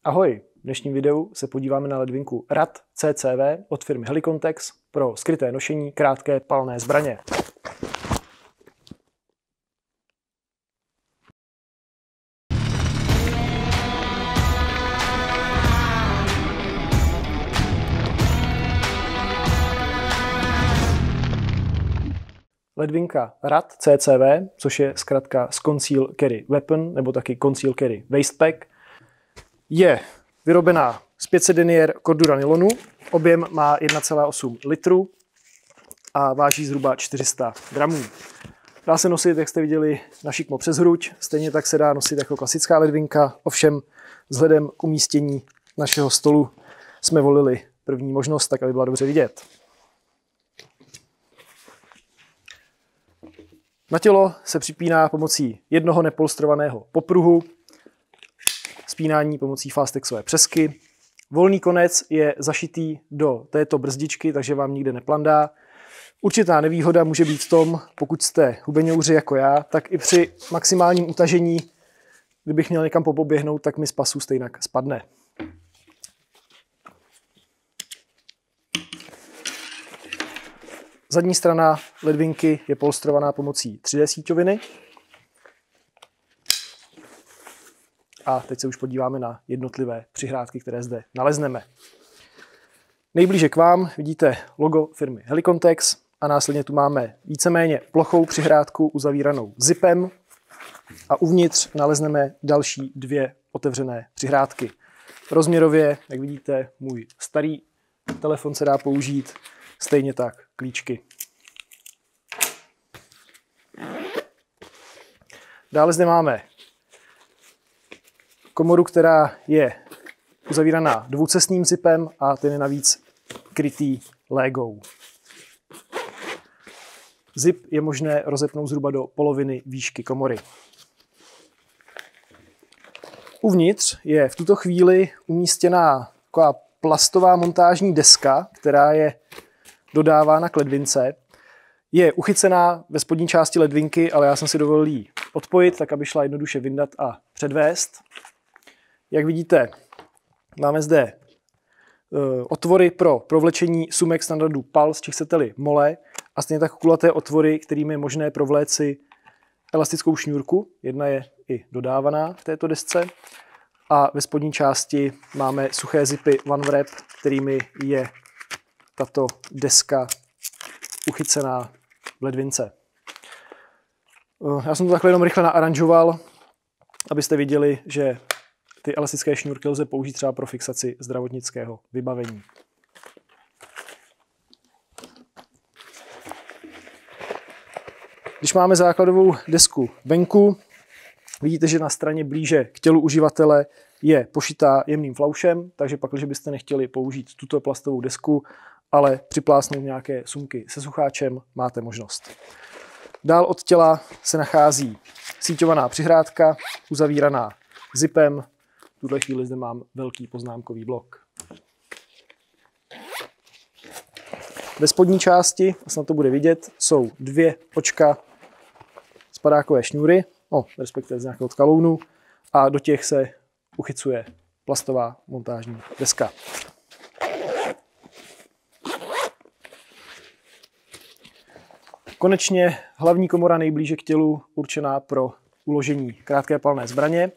Ahoj, v dnešním videu se podíváme na ledvinku RAD CCV od firmy Helicontex pro skryté nošení krátké palné zbraně. Ledvinka RAD CCV, což je zkratka z Conceal Carry Weapon, nebo taky Conceal Carry Wastepack, je vyrobená z 500 denier kordura nylonu, objem má 1,8 litru a váží zhruba 400 gramů. Dá se nosit, jak jste viděli, na šikmo přes hruď, stejně tak se dá nosit jako klasická ledvinka, ovšem vzhledem k umístění našeho stolu jsme volili první možnost, tak aby byla dobře vidět. Na tělo se připíná pomocí jednoho nepolstrovaného popruhu, spínání pomocí fastexové přesky. Volný konec je zašitý do této brzdičky, takže vám nikde neplandá. Určitá nevýhoda může být v tom, pokud jste hubeňouři jako já, tak i při maximálním utažení, kdybych měl někam popoběhnout, tak mi z pasu stejně spadne. Zadní strana ledvinky je polstrovaná pomocí 3D síťoviny. A teď se už podíváme na jednotlivé přihrádky, které zde nalezneme. Nejblíže k vám vidíte logo firmy Helicontex a následně tu máme víceméně plochou přihrádku uzavíranou zipem a uvnitř nalezneme další dvě otevřené přihrádky. Rozměrově, jak vidíte, můj starý telefon se dá použít, stejně tak klíčky. Dále zde máme komoru, která je uzavíraná dvoucestným zipem a ten je navíc krytý légou. Zip je možné rozepnout zhruba do poloviny výšky komory. Uvnitř je v tuto chvíli umístěná taková plastová montážní deska, která je dodávána k ledvince. Je uchycená ve spodní části ledvinky, ale já jsem si dovolil ji odpojit, tak aby šla jednoduše vyndat a předvést. Jak vidíte, máme zde otvory pro provlečení sumek standardu PALS, či chcete-li mole, a stejně tak kulaté otvory, kterými je možné provléci elastickou šňůrku. Jedna je i dodávaná v této desce. A ve spodní části máme suché zipy OneWrap, kterými je tato deska uchycená v ledvince. Já jsem to takhle jenom rychle naaranžoval, abyste viděli, že ty elastické šňůrky lze použít třeba pro fixaci zdravotnického vybavení. Když máme základovou desku venku, vidíte, že na straně blíže k tělu uživatele je pošitá jemným flaušem, takže pak, když byste nechtěli použít tuto plastovou desku, ale připlásnout nějaké sumky se sucháčem, máte možnost. Dál od těla se nachází síťovaná přihrádka, uzavíraná zipem. V tuhle chvíli zde mám velký poznámkový blok. Ve spodní části, snad to bude vidět, jsou dvě očka spadákové šňůry, respektive z nějakého tkalounu, a do těch se uchycuje plastová montážní deska. Konečně hlavní komora nejblíže k tělu, určená pro uložení krátké palné zbraně.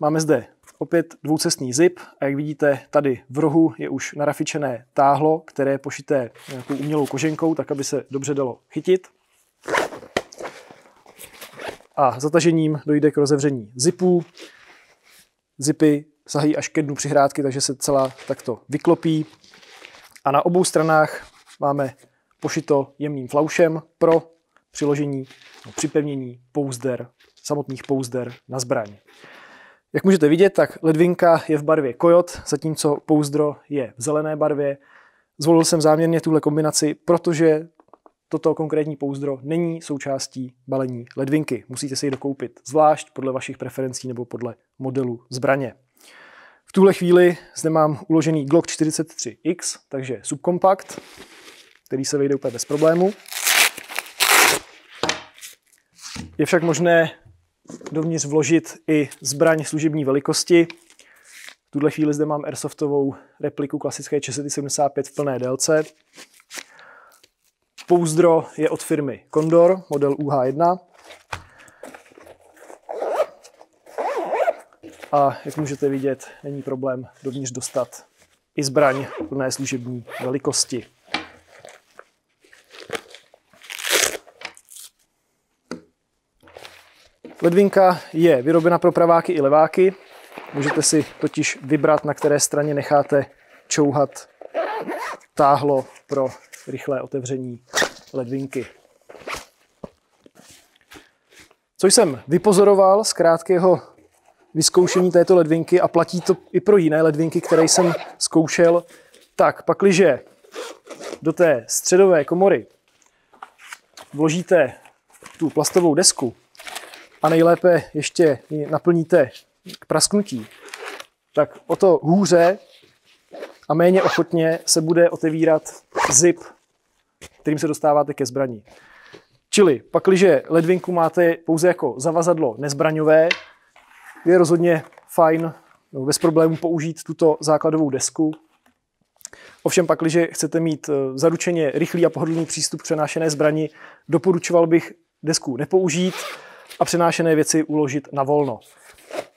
Máme zde opět dvoucestný zip a jak vidíte, tady v rohu je už narafičené táhlo, které je pošité nějakou umělou koženkou, tak aby se dobře dalo chytit. A zatažením dojde k rozevření zipů. Zipy sahají až ke dnu přihrádky, takže se celá takto vyklopí. A na obou stranách máme pošito jemným flaušem pro přiložení, připevnění pouzder, samotných pouzder na zbraň. Jak můžete vidět, tak ledvinka je v barvě Coyote, zatímco pouzdro je v zelené barvě. Zvolil jsem záměrně tuhle kombinaci, protože toto konkrétní pouzdro není součástí balení ledvinky. Musíte si ji dokoupit zvlášť podle vašich preferencí nebo podle modelu zbraně. V tuhle chvíli zde mám uložený Glock 43X, takže subkompakt, který se vejde úplně bez problému. Je však možné dovnitř vložit i zbraň služební velikosti. V tuhle chvíli zde mám airsoftovou repliku klasické 675 v plné délce. Pouzdro je od firmy Condor, model UH1. A jak můžete vidět, není problém dovnitř dostat i zbraň plné služební velikosti. Ledvinka je vyrobena pro praváky i leváky. Můžete si totiž vybrat, na které straně necháte čouhat táhlo pro rychlé otevření ledvinky. Co jsem vypozoroval z krátkého vyzkoušení této ledvinky, a platí to i pro jiné ledvinky, které jsem zkoušel, tak pakliže do té středové komory vložíte tu plastovou desku a nejlépe ještě ji naplníte k prasknutí, tak o to hůře a méně ochotně se bude otevírat zip, kterým se dostáváte ke zbrani. Čili pakliže ledvinku máte pouze jako zavazadlo nezbraňové, je rozhodně fajn bez problémů použít tuto základovou desku. Ovšem pakliže chcete mít zaručeně rychlý a pohodlný přístup k přenášené zbrani, doporučoval bych desku nepoužít a přenášené věci uložit na volno.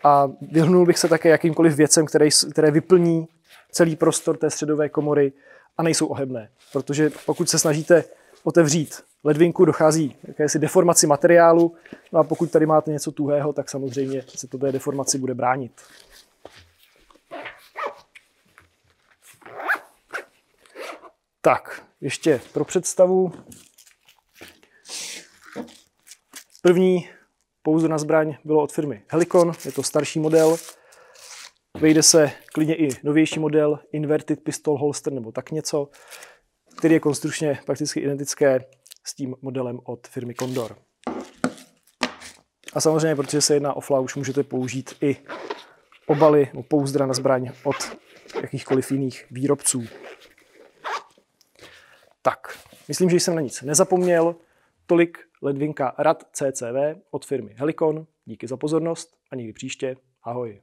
A vyhnul bych se také jakýmkoliv věcem, které vyplní celý prostor té středové komory a nejsou ohebné. Protože pokud se snažíte otevřít ledvinku, dochází k jakési deformaci materiálu, no a pokud tady máte něco tuhého, tak samozřejmě se to té deformaci bude bránit. Tak, ještě pro představu. První pouzdro na zbraň bylo od firmy Helicon, je to starší model. Vejde se klidně i novější model Inverted Pistol Holster nebo tak něco, který je konstrukčně prakticky identické s tím modelem od firmy Condor. A samozřejmě, protože se jedná o flauš, můžete použít i obaly nebo pouzdra na zbraň od jakýchkoliv jiných výrobců. Tak, myslím, že jsem na nic nezapomněl. Tolik ledvinka Rad CCV od firmy Helicon. Díky za pozornost a někdy příště. Ahoj.